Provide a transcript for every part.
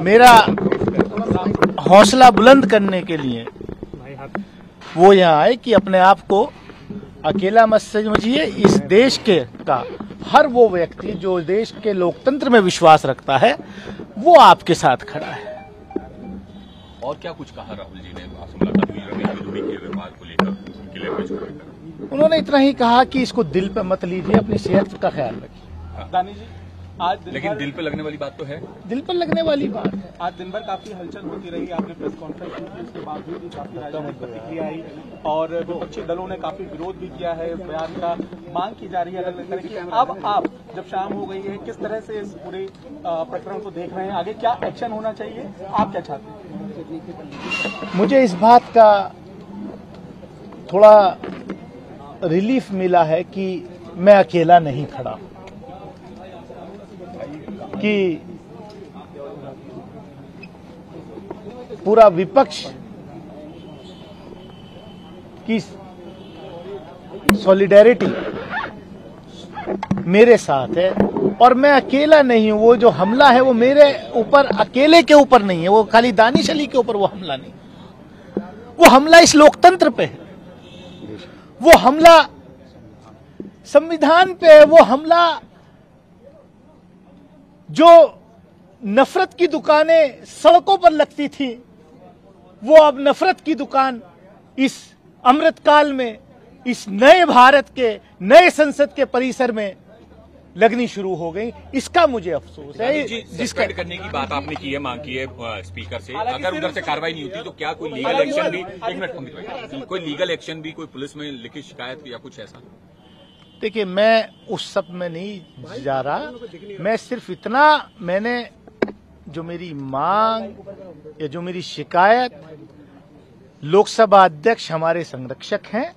मेरा हौसला बुलंद करने के लिए वो यहाँ आए कि अपने आप को अकेला मत समझिए। इस देश का हर वो व्यक्ति जो देश के लोकतंत्र में विश्वास रखता है वो आपके साथ खड़ा है। और क्या कुछ कहा राहुल जी ने मुलाकात हुई रमेश बिदूड़ी के व्यवहार को लेकर, उनके लिए कुछ लेकर? उन्होंने इतना ही कहा कि इसको दिल पे मत लीजिए, अपनी सेहत का ख्याल रखिए। दानी जी, आज लेकिन दिल पे लगने वाली बात तो है। दिल पर लगने वाली बात है। आज दिन भर काफी हलचल होती रही, आपने प्रेस कॉन्फ्रेंस की, उसके बावजूद भी काफी राजनीतिक प्रतिक्रिया आई और विपक्षी दलों ने काफी विरोध भी किया है, बयान का मांग की जा रही है अलग अलग तरह की। अब आप जब शाम हो गई है, किस तरह से इस पूरे प्रकरण को देख रहे हैं? आगे क्या एक्शन होना चाहिए, आप क्या चाहते हैं? मुझे इस बात का थोड़ा रिलीफ मिला है कि मैं अकेला नहीं खड़ा, कि पूरा विपक्ष की सॉलिडेरिटी मेरे साथ है और मैं अकेला नहीं हूं। वो जो हमला है वो मेरे ऊपर अकेले के ऊपर नहीं है, वो खाली दानिश अली के ऊपर वो हमला नहीं, वो हमला इस लोकतंत्र पे है, वो हमला संविधान पे है, वो हमला जो नफरत की दुकानें सड़कों पर लगती थी वो अब नफरत की दुकान इस अमृतकाल में, इस नए भारत के नए संसद के परिसर में लगनी शुरू हो गई। इसका मुझे अफसोस है। जिसका करने की बात आपने की है, मांग की है स्पीकर से, अगर उधर से कार्रवाई नहीं होती तो क्या कोई लीगल एक्शन भी, एक मिनट, कोई लीगल एक्शन भी, कोई पुलिस में लिखित शिकायत या कुछ ऐसा? देखिए, मैं उस सब में नहीं जा रहा, मैं सिर्फ इतना, मैंने जो मेरी मांग या जो मेरी शिकायत, लोकसभा अध्यक्ष हमारे संरक्षक हैं,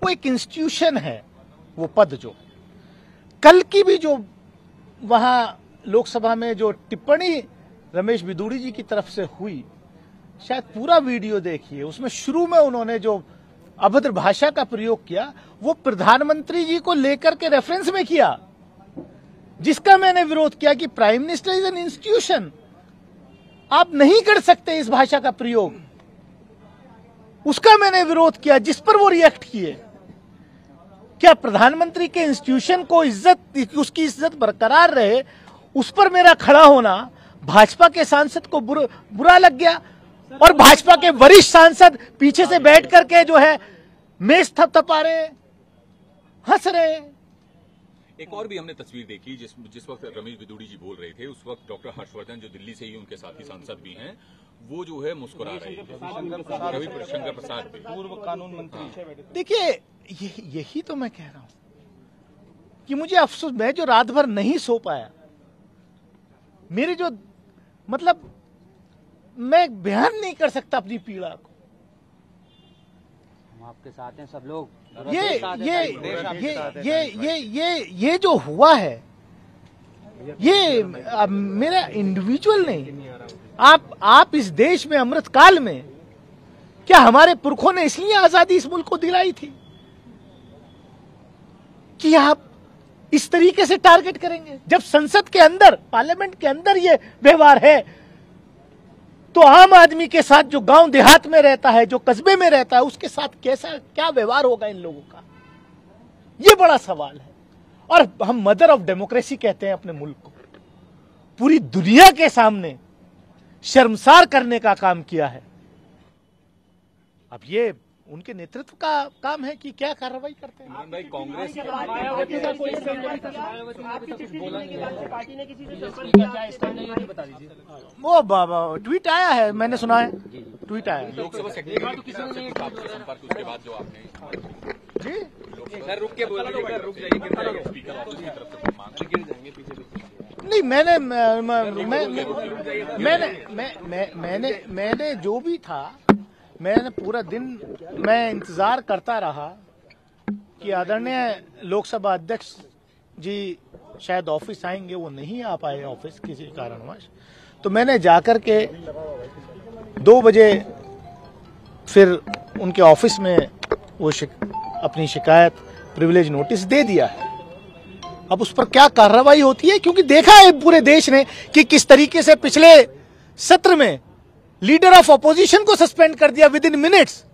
वो एक इंस्टीट्यूशन है, वो पद जो कल की भी जो वहां लोकसभा में जो टिप्पणी रमेश बिदूड़ी जी की तरफ से हुई, शायद पूरा वीडियो देखिए, उसमें शुरू में उन्होंने जो अभद्र भाषा का प्रयोग किया वो प्रधानमंत्री जी को लेकर के रेफरेंस में किया, जिसका मैंने विरोध किया कि prime minister is an institution, आप नहीं कर सकते इस भाषा का प्रयोग। उसका मैंने विरोध किया, जिस पर वो रिएक्ट किए। क्या प्रधानमंत्री के इंस्टीट्यूशन को इज्जत, उसकी इज्जत बरकरार रहे, उस पर मेरा खड़ा होना भाजपा के सांसद को बुरा लग गया और भाजपा के वरिष्ठ सांसद पीछे से बैठ करके जो है मेज थपथपा रहे, हंस रहे। एक और भी हमने तस्वीर देखी जिस वक्त रमेश बिदूड़ी जी बोल रहे थे, उस वक्त डॉक्टर हर्षवर्धन जो दिल्ली से ही उनके साथी सांसद भी हैं, वो जो है मुस्कुरा रहे हैं, रविशंकर प्रसाद भी, पूर्व कानून मंत्री। देखिए, यही तो मैं कह रहा हूं कि मुझे अफसोस, मैं जो रात भर नहीं सो पाया, मेरे जो मतलब मैं बयान नहीं कर सकता अपनी पीड़ा को। हम आपके साथ हैं, सब लोग ये जो हुआ है, ये मेरा इंडिविजुअल नहीं। आप इस देश में अमृतकाल में, क्या हमारे पुरखों ने इसलिए आजादी इस मुल्क को दिलाई थी कि आप इस तरीके से टारगेट करेंगे? जब संसद के अंदर, पार्लियामेंट के अंदर ये व्यवहार है, तो आम आदमी के साथ जो गांव देहात में रहता है, जो कस्बे में रहता है, उसके साथ क्या व्यवहार होगा इन लोगों का? ये बड़ा सवाल है। और हम मदर ऑफ डेमोक्रेसी कहते हैं अपने मुल्क को, पूरी दुनिया के सामने शर्मसार करने का काम किया है। अब ये उनके नेतृत्व का काम है कि क्या कार्रवाई करते हैं। भाई, कांग्रेस वो ट्वीट आया है, मैंने सुना है, ट्वीट आया है। लोकसभा सेक्रेटरी की तरफ से आपसे संपर्क, उसके बाद जो आपने जी सर रुक के बोल रहे, रुक जाइए, स्पीकर ऑफिस की तरफ से मांग गिर जाएंगे पीछे। नहीं, मैंने जो भी था, मैंने पूरा दिन मैं इंतजार करता रहा कि आदरणीय लोकसभा अध्यक्ष जी शायद ऑफिस आएंगे, वो नहीं आ पाए ऑफिस किसी कारणवश, तो मैंने जाकर के 2 बजे फिर उनके ऑफिस में वो अपनी शिकायत, प्रिविलेज नोटिस दे दिया है। अब उस पर क्या कार्रवाई होती है, क्योंकि देखा है पूरे देश ने कि किस तरीके से पिछले सत्र में लीडर ऑफ अपोजिशन को सस्पेंड कर दिया विद इन मिनट्स।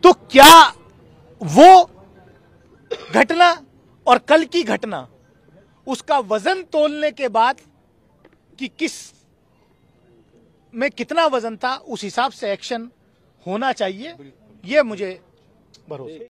तो क्या वो घटना और कल की घटना, उसका वजन तोलने के बाद कि किस में कितना वजन था, उस हिसाब से एक्शन होना चाहिए, ये मुझे भरोसा है।